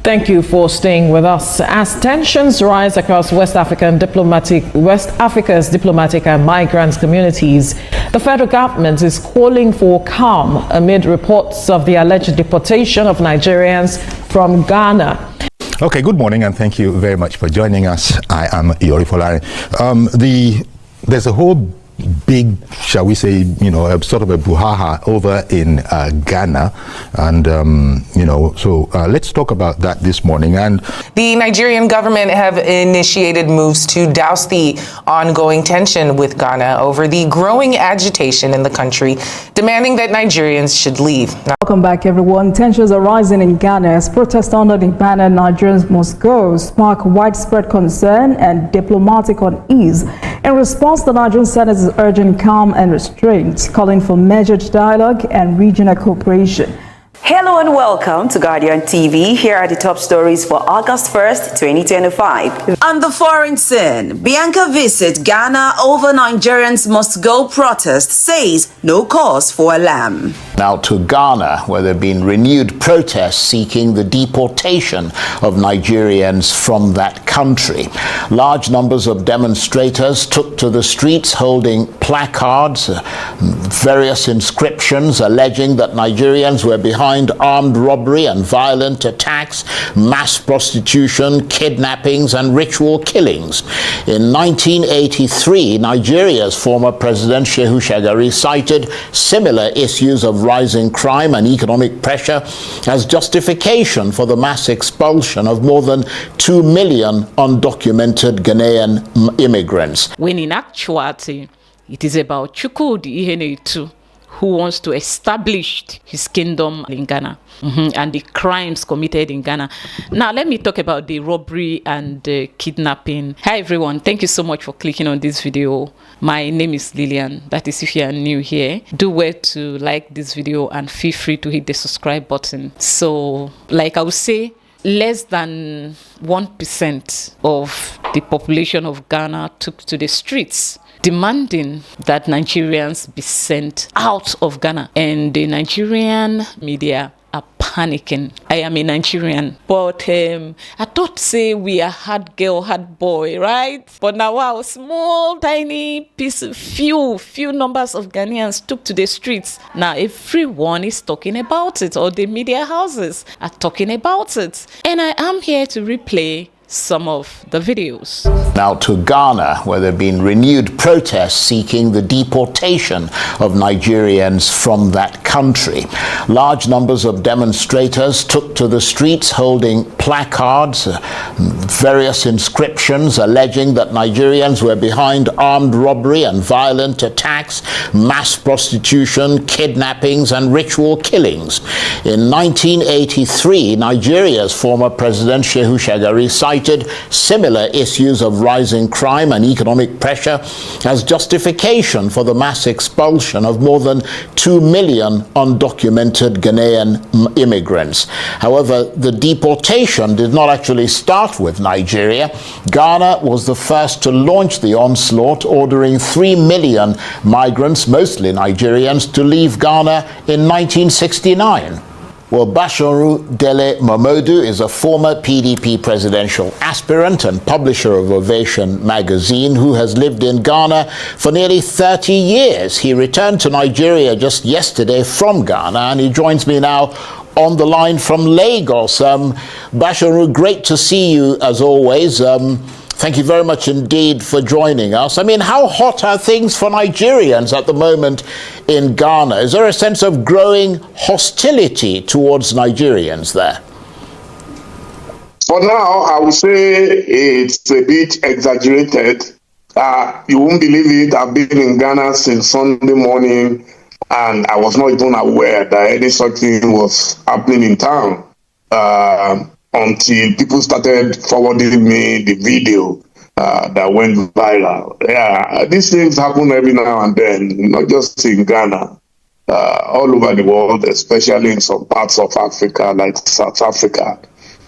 Thank you for staying with us. As tensions rise across West Africa's diplomatic and migrant communities, the federal government is calling for calm amid reports of the alleged deportation of Nigerians from Ghana. Okay, good morning and thank you very much for joining us. I am Yori Folari. There's a whole big, shall we say, sort of a brouhaha over in Ghana, and so let's talk about that this morning. And the Nigerian government have initiated moves to douse the ongoing tension with Ghana over the growing agitation in the country, demanding that Nigerians should leave. Welcome back, everyone. Tensions are rising in Ghana as protests under the banner "Nigerians Must Go" spark widespread concern and diplomatic unease. In response, the Nigerian Senate is urging calm and restraint, calling for measured dialogue and regional cooperation. Hello and welcome to Guardian TV. Here are the top stories for August 1st, 2025. On the foreign scene, Bianca visits Ghana over Nigerians Must Go protest, says no cause for alarm. Now to Ghana, where there have been renewed protests seeking the deportation of Nigerians from that country. Large numbers of demonstrators took to the streets holding placards, various inscriptions alleging that Nigerians were behind armed robbery and violent attacks, mass prostitution, kidnappings and ritual killings. In 1983, Nigeria's former president Shehu Shagari cited similar issues of rising crime and economic pressure as justification for the mass expulsion of more than 2 million undocumented Ghanaian immigrants. When in actuality, it is about Chukwudi Ihenetu, who wants to establish his kingdom in Ghana, and the crimes committed in Ghana. Now, let me talk about the robbery and kidnapping. Hi, everyone. Thank you so much for clicking on this video. My name is Lillian. That is, if you are new here, do well to like this video and feel free to hit the subscribe button. So, like I would say, less than 1% of the population of Ghana took to the streets demanding that Nigerians be sent out of Ghana. And the Nigerian media are panicking. I am a Nigerian, but I thought say we are hard girl, hard boy, right? But now, wow, small, tiny piece, few numbers of Ghanaians took to the streets. Now everyone is talking about it, or the media houses are talking about it. And I am here to replay some of the videos. Now to Ghana, where there have been renewed protests seeking the deportation of Nigerians from that country. Large numbers of demonstrators took to the streets holding placards, various inscriptions alleging that Nigerians were behind armed robbery and violent attacks, mass prostitution, kidnappings and ritual killings. In 1983, Nigeria's former president Shehu Shagari cited similar issues of rising crime and economic pressure as justification for the mass expulsion of more than 2 million undocumented Ghanaian immigrants. However, the deportation did not actually start with Nigeria. Ghana was the first to launch the onslaught, ordering 3 million migrants, mostly Nigerians, to leave Ghana in 1969. Well, Basharu Dele Momodu is a former PDP presidential aspirant and publisher of Ovation magazine who has lived in Ghana for nearly 30 years. He returned to Nigeria just yesterday from Ghana, and he joins me now on the line from Lagos. Basharu, great to see you as always. Thank you very much indeed for joining us. I mean, how hot are things for Nigerians at the moment in Ghana? Is there a sense of growing hostility towards Nigerians there? For now, I would say it's a bit exaggerated. You won't believe it. I've been in Ghana since Sunday morning, and I was not even aware that any such thing was happening in town. Until people started forwarding me the video that went viral. Yeah, these things happen every now and then, not just in Ghana, all over the world, especially in some parts of Africa, like South Africa,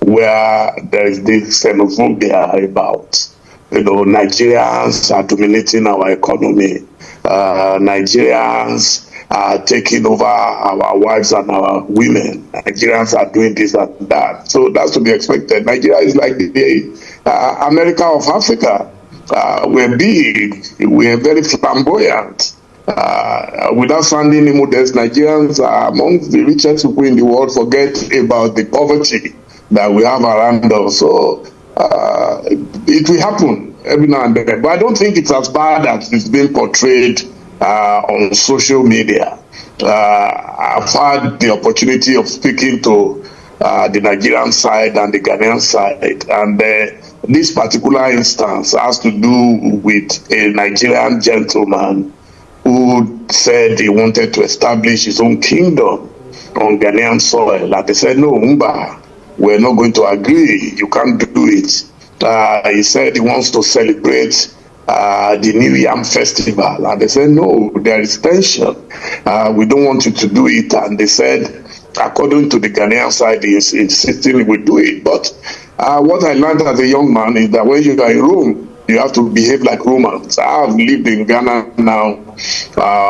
where there is this xenophobia about, Nigerians are dominating our economy. Nigerians taking over our wives and our women. Nigerians are doing this and that. So that's to be expected. Nigeria is like the America of Africa. We're big, we're very flamboyant. Without sounding immodest, Nigerians are among the richest people in the world. Forget about the poverty that we have around us. So it will happen every now and then. But I don't think it's as bad as it's been portrayed on social media. I've had the opportunity of speaking to the Nigerian side and the Ghanaian side, and this particular instance has to do with a Nigerian gentleman who said he wanted to establish his own kingdom on Ghanaian soil. And they said, no, Umba, we're not going to agree. You can't do it. He said he wants to celebrate the New Yam Festival. And they said, no, there is tension. We don't want you to do it. And they said, according to the Ghanaian side, he's insisting we do it. But what I learned as a young man is that when you are in Rome, you have to behave like Romans. I have lived in Ghana now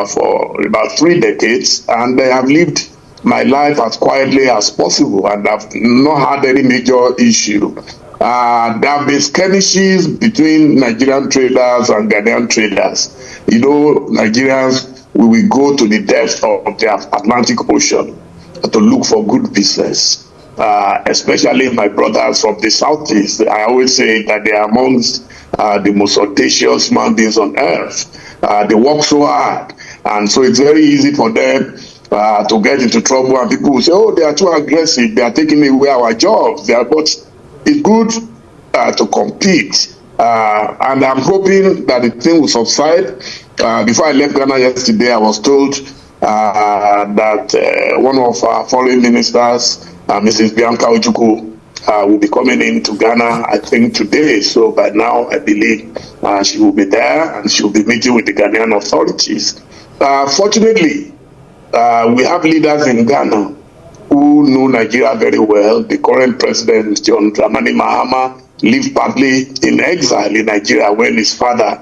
for about 3 decades, and I have lived my life as quietly as possible, and I've not had any major issue. There have been skirmishes between Nigerian traders and Ghanaian traders. You know, Nigerians, we will go to the depths of the Atlantic Ocean to look for good business. Especially my brothers from the southeast. I always say that they are amongst the most audacious human beings on earth. They work so hard, and so it's very easy for them to get into trouble, and people will say, oh, they are too aggressive, they are taking away our jobs. But it's good to compete, and I'm hoping that the thing will subside. Before I left Ghana yesterday, I was told that one of our foreign ministers, Mrs. Bianca Ojukwu, will be coming into Ghana, I think, today. So by now, I believe she will be there, and she will be meeting with the Ghanaian authorities. Fortunately, we have leaders in Ghana who know Nigeria very well. The current president, John Dramani Mahama, lived partly in exile in Nigeria when his father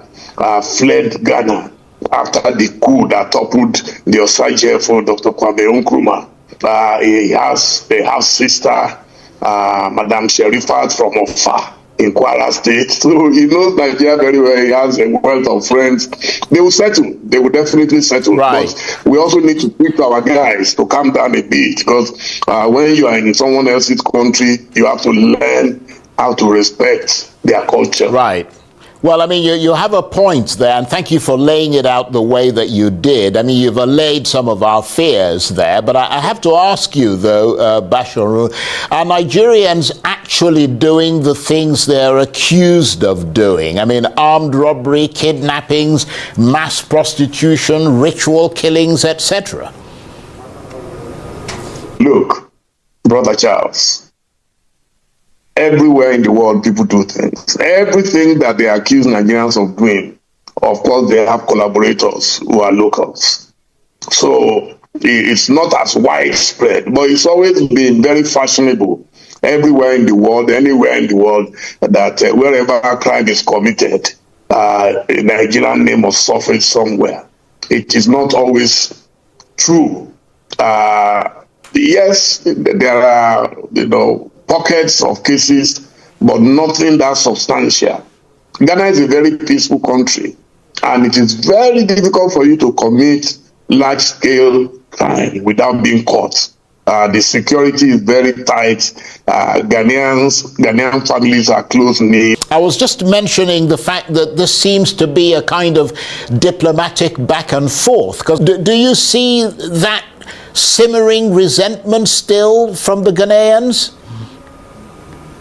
fled Ghana after the coup that toppled the Osaje for Dr. Kwame Nkrumah. He has a half-sister, Madam Sherifat from Ofa in Kwara State. So he knows Nigeria very well. He has a wealth of friends. They will settle. They will definitely settle. Right. But we also need to teach our guys to calm down a bit, because when you are in someone else's country, you have to learn how to respect their culture. Right. Well, I mean, you have a point there, and thank you for laying it out the way that you did. I mean, you've allayed some of our fears there, but I have to ask you, though, Basharu, are Nigerians actually doing the things they're accused of doing? I mean, armed robbery, kidnappings, mass prostitution, ritual killings, etc. Look, Brother Charles, everywhere in the world, people do things. Everything that they accuse Nigerians of doing, of course, they have collaborators who are locals. So it's not as widespread, but it's always been very fashionable everywhere in the world, anywhere in the world, that wherever a crime is committed, a Nigerian name must surface somewhere. It is not always true. Yes, there are, pockets of cases, but nothing that substantial. Ghana is a very peaceful country, and it is very difficult for you to commit large-scale crime without being caught. The security is very tight. Ghanaian families are close-knit. I was just mentioning the fact that this seems to be a kind of diplomatic back and forth. Because do you see that simmering resentment still from the Ghanaians?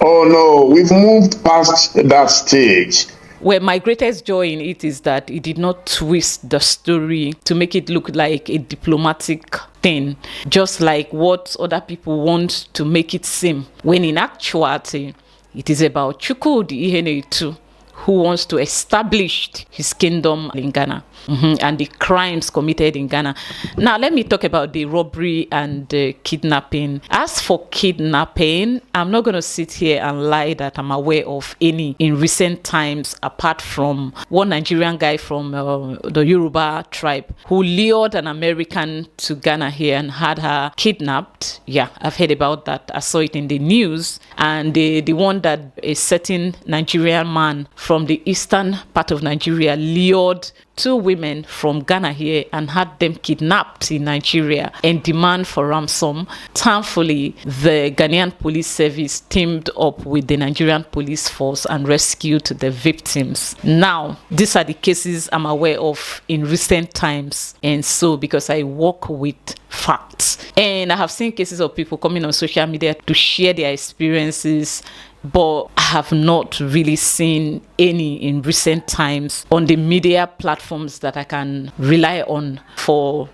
Oh no, we've moved past that stage. Well, my greatest joy in it is that it did not twist the story to make it look like a diplomatic thing, just like what other people want to make it seem, when in actuality, it is about Chukwudi Ihenetu, who wants to establish his kingdom in Ghana. And the crimes committed in Ghana. Now, let me talk about the robbery and kidnapping. As for kidnapping, I'm not going to sit here and lie that I'm aware of any in recent times, apart from one Nigerian guy from the Yoruba tribe who lured an American to Ghana here and had her kidnapped. Yeah, I've heard about that. I saw it in the news. And the one that a certain Nigerian man from the eastern part of Nigeria lured 2 women from Ghana here and had them kidnapped in Nigeria and demand for ransom. Thankfully, the Ghanaian police service teamed up with the Nigerian police force and rescued the victims. Now, these are the cases I'm aware of in recent times, and so because I work with facts, and I have seen cases of people coming on social media to share their experiences, but I have not really seen any in recent times on the media platforms that I can rely on for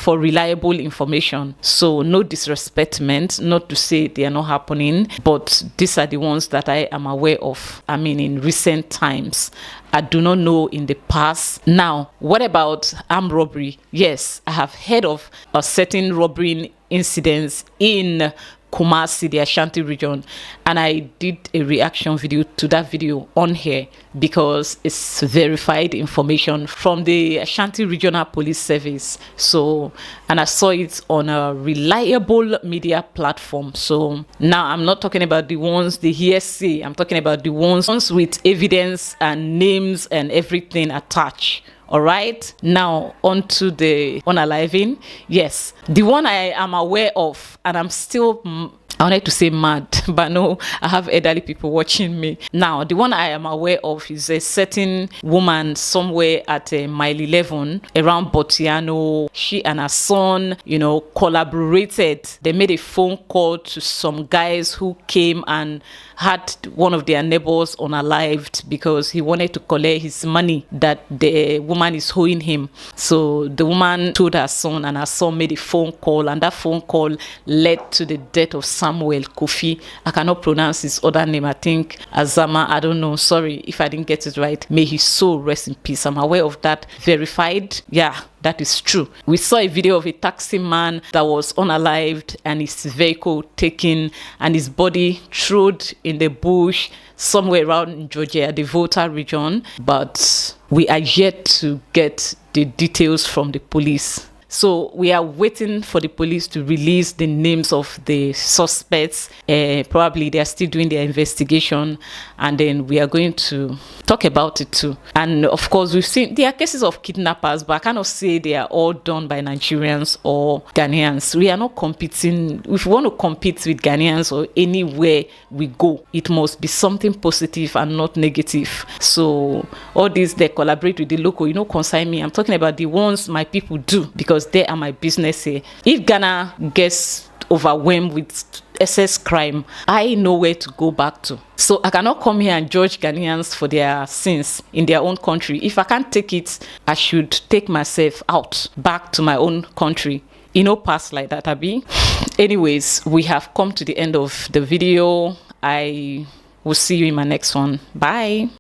reliable information. So no disrespect meant, not to say they are not happening, but these are the ones that I am aware of. I mean, in recent times. I do not know in the past. Now, what about armed robbery? Yes, I have heard of a certain robbery incidents in Kumasi, the Ashanti region, and I did a reaction video to that video on here because it's verified information from the Ashanti Regional Police Service. So, and I saw it on a reliable media platform. So now I'm not talking about the ones the hearsay, I'm talking about the ones with evidence and names and everything attached. All right, now on to the unaliving. Yes, the one I am aware of, and I'm still, I wanted to say mad, but no, I have elderly people watching me. Now, the one I am aware of is a certain woman somewhere at mile 11 around Botiano. She and her son, collaborated. They made a phone call to some guys who came and had one of their neighbors unalived because he wanted to collect his money that the woman is owing him. So the woman told her son, and her son made a phone call, and that phone call led to the death of Samuel Kofi. I cannot pronounce his other name. I think Azama. I don't know. Sorry if I didn't get it right. May his soul rest in peace. I'm aware of that. Verified. Yeah, that is true. We saw a video of a taxi man that was unalived and his vehicle taken and his body thrown in the bush somewhere around Georgia, the Volta region. But we are yet to get the details from the police. So we are waiting for the police to release the names of the suspects. Probably they are still doing their investigation, and then we are going to talk about it too. And of course, we've seen there are cases of kidnappers, but I cannot say they are all done by Nigerians or Ghanaians. We are not competing. If we want to compete with Ghanaians or anywhere we go, it must be something positive and not negative. So all these, they collaborate with the local, concern me. I'm talking about the ones my people do, because they are my business here. If Ghana gets overwhelmed with excess crime, I know where to go back to. So I cannot come here and judge Ghanaians for their sins in their own country. If I can't take it, I should take myself out back to my own country. Pass like that, Abi. Anyways, we have come to the end of the video. I will see you in my next one. Bye.